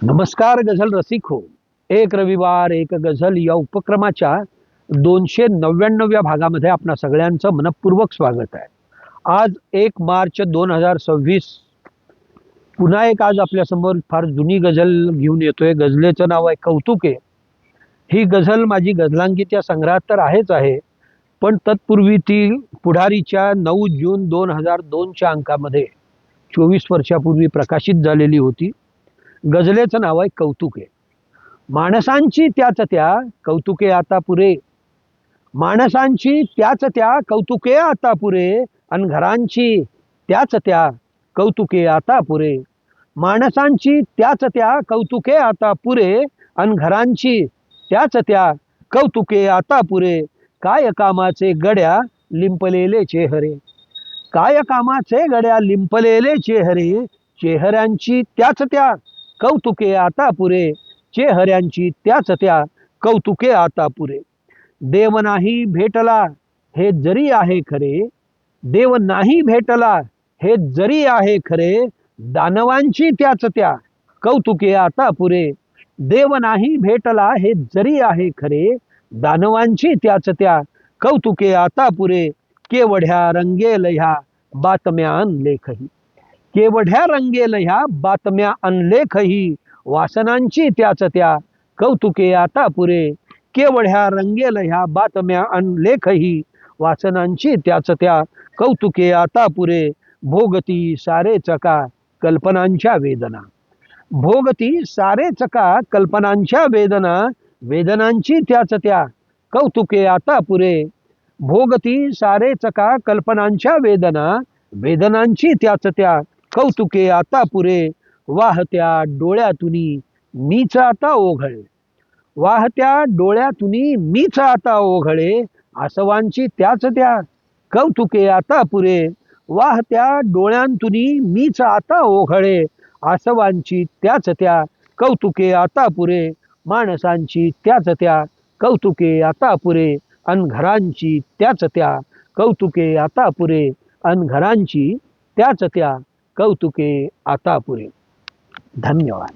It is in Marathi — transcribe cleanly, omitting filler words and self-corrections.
नमस्कार गझल रसिक हो. एक रविवार एक गझल या उपक्रमाच्या 299व्या भागामध्ये आपणा सगळ्यांचं मनपूर्वक स्वागत आहे. आज 1 मार्च 2026. पुन्हा एक आज आपल्यासमोर फार जुनी गझल घेऊन येतोय. गझलेचं नाव आहे कौतुके. ही गझल माझी गझलांगीत या संग्रहात तर आहेच आहे, पण तत्पूर्वी ती पुढारीच्या 9 जून 2002च्या अंकामध्ये 24 वर्षापूर्वी प्रकाशित झालेली होती. गझलेचं नाव आहे कौतुके. माणसांची त्याच त्या कौतुके आता पुरे, माणसांची त्याच त्या कौतुके आता पुरे, अन घरांची त्याच त्या कौतुके आता पुरे. माणसांची त्याच त्या कौतुके आता पुरे, अन घरांची त्याच त्या कौतुके आता पुरे. काय कामाचे गड्या लिंपलेले चेहरे, काय कामाचे गड्या लिंपलेले चेहरे. चेहऱ्यांची त्याच त्या कौतुके आता पुरे, चेहऱ्यांची त्याच त्या कौतुके आता पुरे. देव नाही भेटला हे जरी आहे खरे, देव नाही भेटला हे जरी आहे खरे. दानवांची त्याच त्या कौतुके आता पुरे. देव नाही भेटला हे जरी आहे खरे, दानवांची त्याच त्या कौतुके आता पुरे. केवढ्या रंगेल ह्या बातम्या लेखही, केवढ्या रंगेल ह्या बातम्या अनलेखही. वासनांची त्याच त्या कौतुके आता पुरे. केवढ्या रंगेल ह्या बातम्या अनलेखही. वासनांची त्याच त्या कौतुके आता पुरे. भोगती सारे चका कल्पनांच्या वेदना, भोगती सारे चका कल्पनांच्या वेदना. वेदनांची त्याच त्या कौतुके आता पुरे. भोगती सारे चका कल्पनांच्या वेदना, वेदनांची त्याच त्या कौतुके आता पुरे. वाहत्या डोळ्यातुनी मीच आता ओघळे, वाहत्या डोळ्यातुनी मीच आता ओघळे. आसवांची त्याच त्या कौतुके आता पुरे. वाहत्या डोळ्यांतुनी मीच आता ओघळे. आसवांची त्याच त्या कौतुके आता पुरे. माणसांची त्याच त्या कौतुके आता पुरे, अन घरांची त्याच त्या कौतुके आता पुरे. अन घरांची त्याच त्या कौतुके आता पुरे. धन्यवाद.